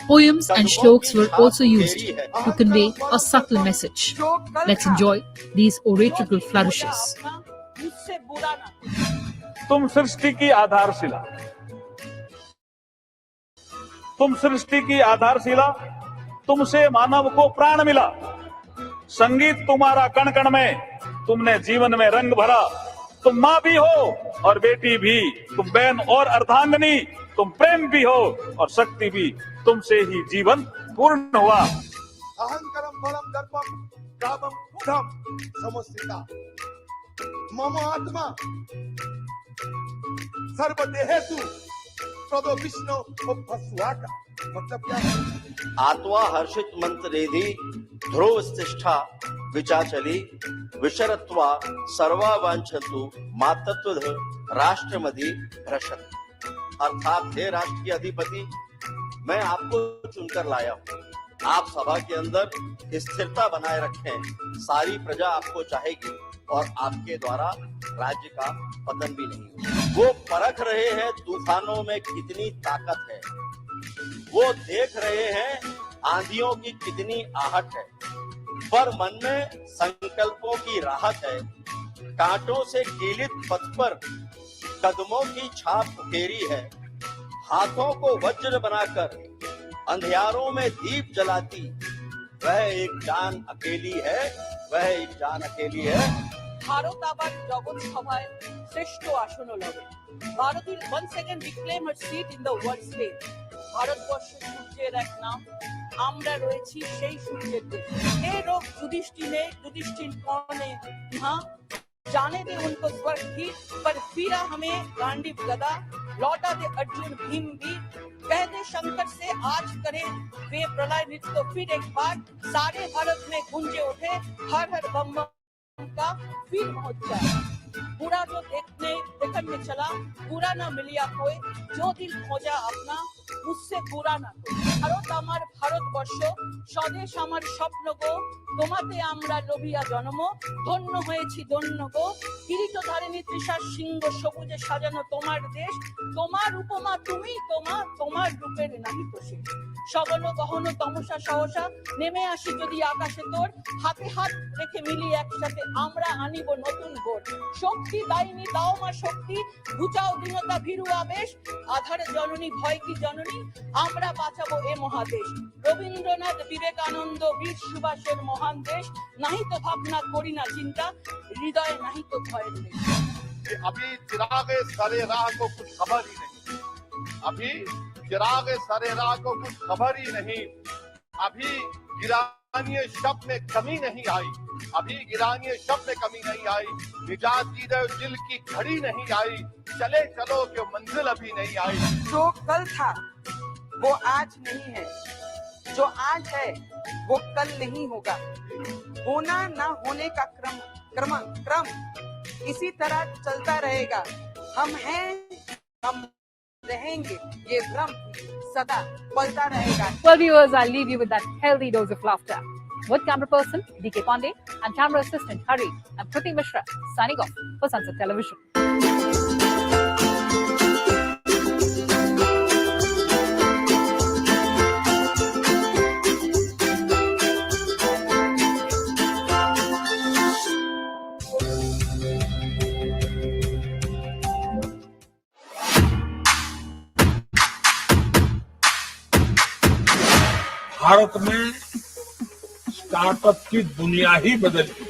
Poems and shloks were also used to convey a subtle message. Let's enjoy these oratorical flourishes. तुम सृष्टि की आधारशिला, तुम सृष्टि की आधारशिला, तुमसे मानव को प्राण मिला। संगीत तुम्हारा कण कण में, तुमने जीवन में रंग भरा। तुम माँ भी हो और बेटी भी, तुम बहन और अर्धांगिनी, तुम प्रेम भी हो और शक्ति भी, तुमसे ही जीवन पूर्ण हुआ। अहंकारम बलम दर्पम कामम क्रोधम समस्तिता मम आत्मा सर्वदेहेषु प्रदो विष्णु उपस्वाका। मतलब क्या है? आत्मा हर्षित मंत्रेधि ध्रुव स्तिष्ठा विचाचली विशरत्वा सर्वावांछन्तु मातत्वध राष्ट्रमधि भ्रशत। अर्थात हे राष्ट्र के अधिपति, मैं आपको चुनकर लाया हूँ। आप सभा के अंदर स्थिरता बनाए रखें। सारी प्रजा आपको चाहेगी और आपके द्वारा राज्य का पतन भी नहीं होगा। वो परख रहे हैं तूफानों में कितनी ताकत है, वो देख रहे हैं आंधियों की कितनी आहट है, पर मन में संकल्पों की राहत है। कांटों से कीलित पथ पर कदमों की छाप उकेरी है। हाथों को वज्र बनाकर अंधियारों में दीप जलाती वह एक जान अकेली है, वह एक जान अकेली है। ভারত আবার জগৎ সভায় শ্রেষ্ঠ আসন লবে। Bharat will once again reclaim her seat in the world stage. Bharatvarsha সূর্যের এক নাম, আমরা রয়েছি সেই সূর্যের দেশে। এই রোগ युधिष्ठिर कौन है? हाँ, जाने दे उनको स्वर्ग भी, पर फिरा हमें गांडीव गदा, लौटा दे अर्जुन भीम भी। कह दे शंकर से आज करे वे प्रलय नृत्य, तो फिर एक बार सारे भारत में गूंजे उठे हर हर बम बम का फिर महोत्सव। बुरा जो देखने चला, बुरा ना मिलिया कोई, जो दिल खोजा अपना मुझसे बुरा ना कोई। ভারত আমার ভারতবর্ষ, স্বদেশ আমার স্বপ্ন গো, তোমাতে আমরা লোভিয়া জন্ম, ধন্য হয়েছি ধন্য গো। কিরীটধারিণী তৃষার সিংহ সবুজে সাজানো তোমার দেশ, তোমার উপমা তুমি, তোমার রূপের নাহি তো শেষ। সগন গহন তমসা সহসা নেমে আসি যদি আকাশে তোর, হাতে হাত রেখে মিলি একসাথে আমরা আনিব নতুন ভোর। শক্তি দায়নি দাও মা শক্তি, ঘুচাও দীনতা ভীরু আবেশ, আধারে জননী ভয় কি জননী, আমরা বাঁচাবো এ মহাদেশ। রবীন্দ্রনাথ বিবেকানন্দ বীর সুভাষের মহান দেশ, নাহি তো ভাবনা করি না চিন্তা, হৃদয়ে নাহি তো ভয়ের দেশ। अभी चिराग सरे राह को कुछ खबर ही नहीं, अभी चिराग सरे राह को कुछ खबर ही नहीं, अभी गिरानिए शब्द में कमी नहीं आई, अभी गिरानिए शब्द में कमी नहीं आई, निजात की दिल की घड़ी नहीं आई, चले चलो कि मंजिल अभी नहीं आई। जो कल था वो आज नहीं है, जो आज है वो कल नहीं होगा। होना ना होने का क्रम इसी तरह चलता रहेगा। हम हैं, हम रहेंगे, ये भ्रम सदा पलता रहेगा। Well, viewers, I'll leave you with that healthy dose of laughter. With camera person DK Pandey and camera assistant Hari, I'm Kriti Mishra signing off for Sunset Television. Bharat में स्टार्टअप की दुनिया ही बदल गई।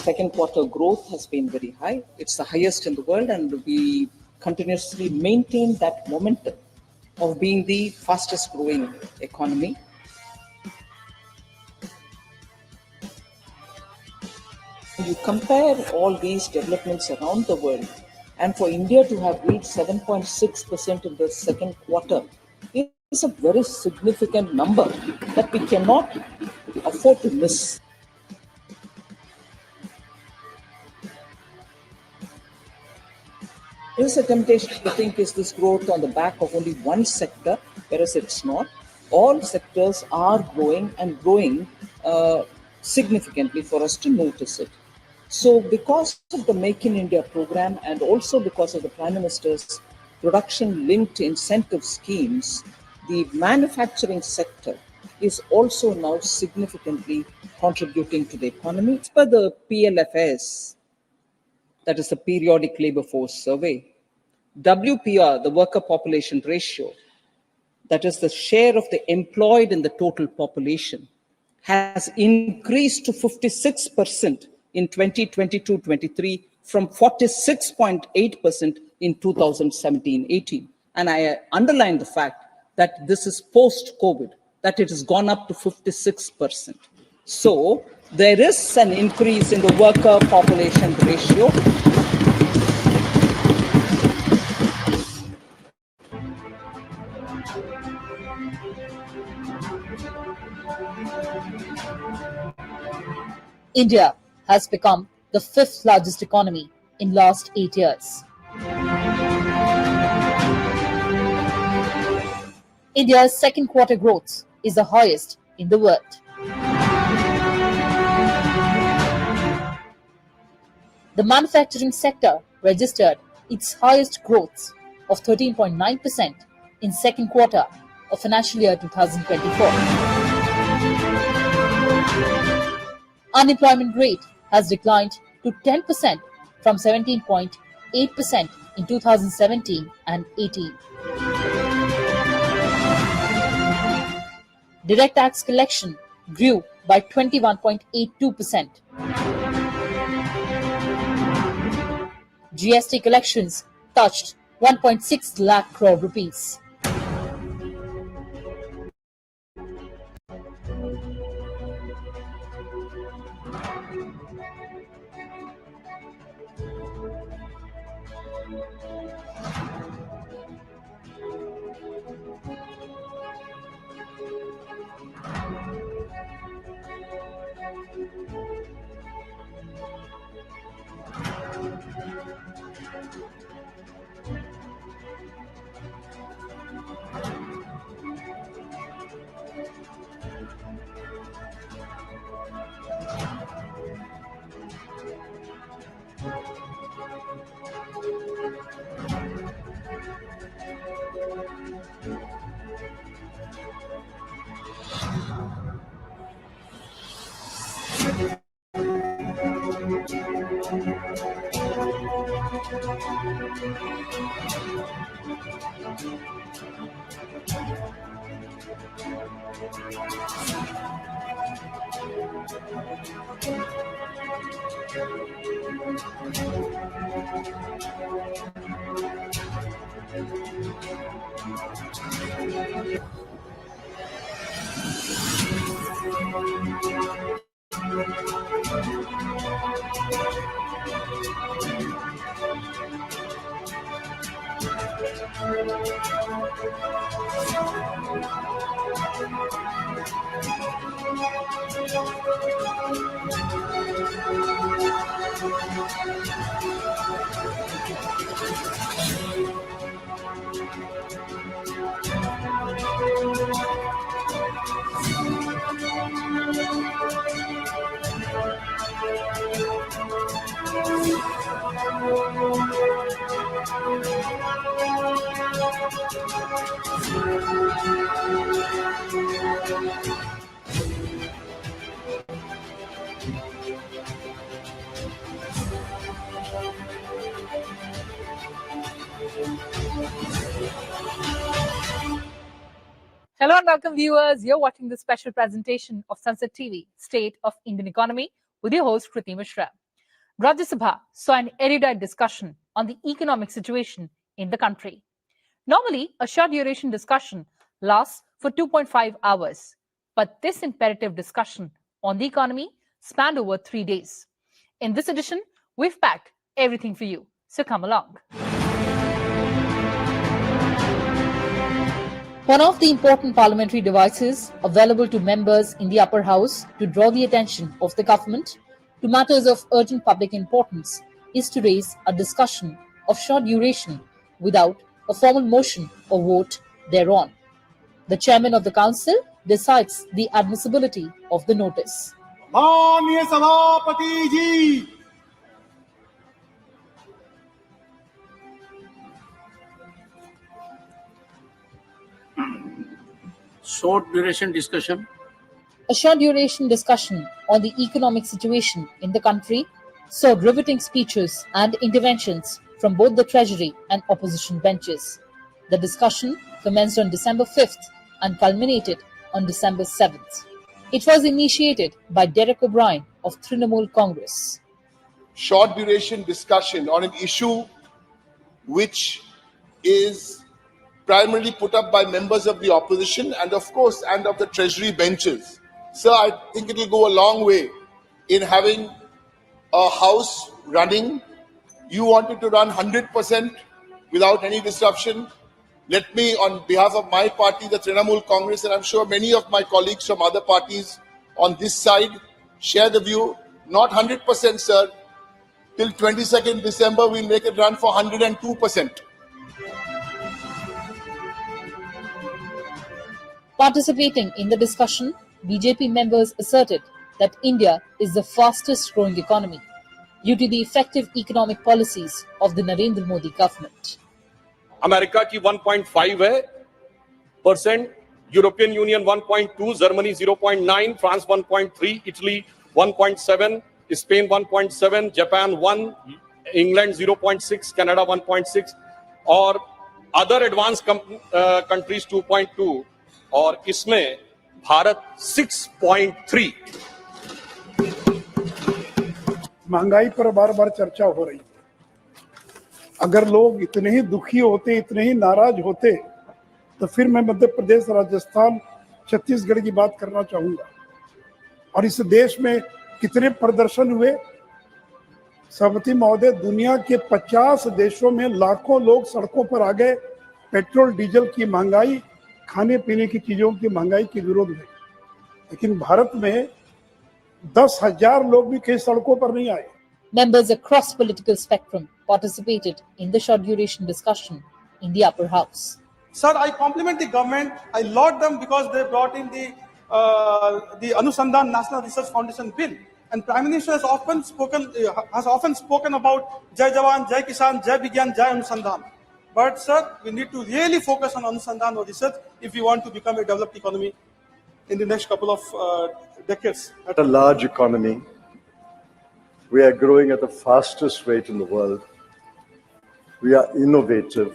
Second quarter growth has been very high. It's the highest in the world, and we continuously maintain that momentum of being the fastest growing economy. You compare all these developments around the world, and for India to have reached 7.6% in the second quarter is a very significant number that we cannot afford to miss. There is a temptation to think, is this growth on the back of only one sector, whereas it's not. All sectors are growing and growing significantly for us to notice it. So because of the Make in India program and also because of the Prime Minister's production-linked incentive schemes, the manufacturing sector is also now significantly contributing to the economy. As per the PLFS, that is the Periodic Labor Force Survey, WPR, the worker population ratio, that is the share of the employed in the total population, has increased to 56% in 2022-23 from 46.8% in 2017-18. And I underline the fact that this is post-COVID, that it has gone up to 56%. So there is an increase in the worker population ratio. India has become the 5th largest economy in last 8 years. India's second quarter growth is the highest in the world. The manufacturing sector registered its highest growth of 13.9% in second quarter of financial year 2024. Unemployment rate has declined to 10% from 17.8% in 2017 and 18. Direct tax collection grew by 21.82%. GST collections touched 1.6 lakh crore rupees. Hello and welcome viewers. You're watching the special presentation of Sunset TV, State of Indian Economy, with your host Kriti Mishra. Rajya Sabha saw an erudite discussion on the economic situation in the country. Normally, a short duration discussion lasts for 2.5 hours, but this imperative discussion on the economy spanned over 3 days. In this edition, we've packed everything for you, so come along. One of the important parliamentary devices available to members in the upper house to draw the attention of the government to matters of urgent public importance is to raise a discussion of short duration without a formal motion or vote thereon. The chairman of the council decides the admissibility of the notice. माननीय सभापति जी, short duration discussion. A short duration discussion on the economic situation in the country saw riveting speeches and interventions from both the Treasury and opposition benches. The discussion commenced on December 5th and culminated on December 7th. It was initiated by Derek O'Brien of Trinamool Congress. Short duration discussion on an issue which is primarily put up by members of the opposition and of course and of the treasury benches. So I think it will go a long way in having a house running. You wanted to run 100% without any disruption. Let me, on behalf of my party, the Trinamool Congress, and I'm sure many of my colleagues from other parties on this side share the view, not 100%, sir. Till 22nd December, we'll make it run for 102%. Participating in the discussion, BJP members asserted that India is the fastest growing economy due to the effective economic policies of the Narendra Modi government. America की 1.5%, European union 1.2, Germany 0.9, France 1.3, Italy 1.7, Spain 1.7, Japan 1, England 0.6, Canada 1.6 और other advance countries 2.2 और इसमें भारत 6.3. महंगाई पर बार बार चर्चा हो रही है. अगर लोग इतने ही दुखी होते, इतने ही नाराज होते, तो फिर मैं मध्य प्रदेश, राजस्थान, छत्तीसगढ़ की बात करना चाहूंगा. और इस देश में कितने प्रदर्शन हुए. सभापति महोदय, दुनिया के 50 देशों में लाखों लोग सड़कों पर आ गए पेट्रोल डीजल की महंगाई, खाने पीने की चीजों की महंगाई के विरोध में. लेकिन भारत में 10,000 लोग भी कई सड़कों पर नहीं आए. Members across political spectrum participated in the short duration discussion in the upper house. Sir, I compliment the government. I laud them because they brought in the Anusandhan National Research Foundation bill, and Prime Minister has often spoken about Jai Jawan, Jai Kisan, Jai Vigyan, Jai Anusandhan. But sir, we need to really focus on Anusandhan or research if we want to become a developed economy in the next couple of decades. At a large economy, we are growing at the fastest rate in the world. We are innovative.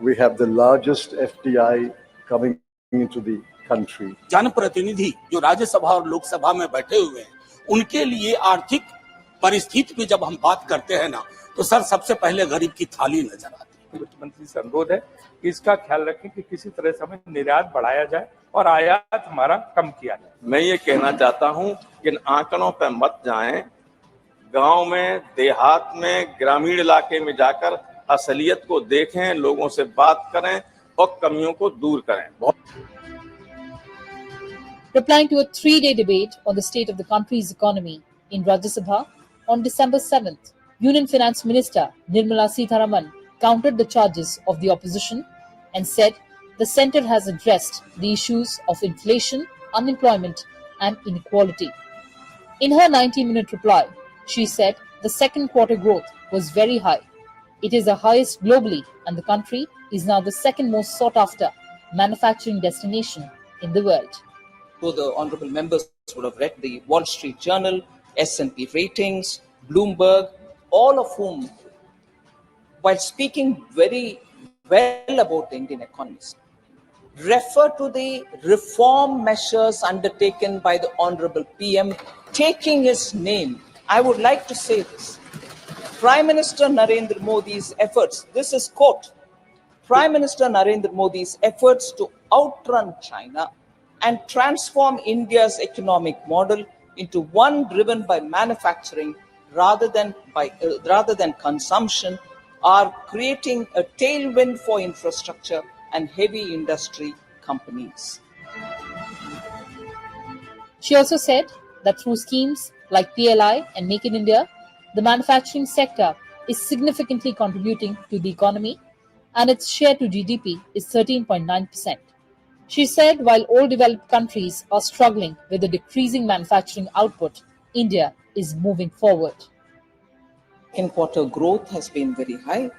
We have the largest FDI coming into the country. जनप्रतिनिधि जो राज्यसभा और लोकसभा में बैठे हुए हैं, उनके लिए आर्थिक परिस्थिति में जब हम बात करते हैं ना, तो सर सबसे पहले गरीब की थाली नजर आती है. वित्त मंत्री से अनुरोध है कि इसका ख्याल रखें कि किसी तरह से हमें निर्यात बढ़ाया जाए और आयात हमारा कम किया जाए. मैं ये कहना चाहता हूं कि इन आंकड़ों पर मत जाएं. गांव में, देहात में, ग्रामीण इलाके में जाकर असलियत को देखें, लोगों से बात करें और कमियों को दूर करें. Replying to a 3-day debate on the state of the country's economy in Rajya Sabha on December 7th, Union Finance Minister Nirmala Sitharaman countered the charges of the opposition and said the centre has addressed the issues of inflation unemployment and inequality. In her 90-minute reply, she said the second quarter growth was very high. It is the highest globally, and the country is now the second most sought-after manufacturing destination in the world. So the honorable members would have read the Wall Street Journal, S&P ratings, Bloomberg, all of whom, while speaking very well about the Indian economies, refer to the reform measures undertaken by the honorable PM, taking his name. I would like to say this. Prime Minister Narendra Modi's efforts, this is quote, Prime Minister Narendra Modi's efforts to outrun China and transform India's economic model into one driven by manufacturing rather than consumption are creating a tailwind for infrastructure and heavy industry companies. She also said that through schemes like PLI and Make in India, the manufacturing sector is significantly contributing to the economy, and its share to GDP is 13.9%. She said while all developed countries are struggling with the decreasing manufacturing output, India is moving forward. Second quarter growth has been very high.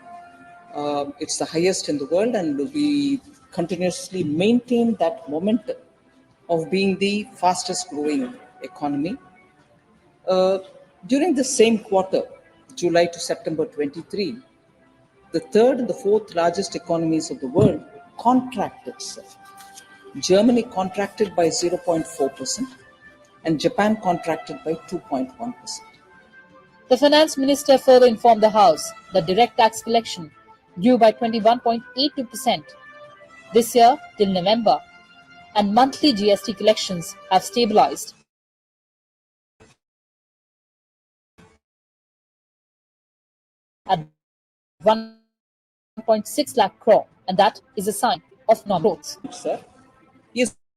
It's the highest in the world, and we continuously maintain that momentum of being the fastest growing economy. During the same quarter, July to September 23, the third and the fourth largest economies of the world contracted. Germany contracted by 0.4% and Japan contracted by 2.1%. The finance minister further informed the House that direct tax collection grew by 21.82% this year till November, and monthly GST collections have stabilized at 1.6 lakh crore, and that is a sign of non-growth. Sir, yes.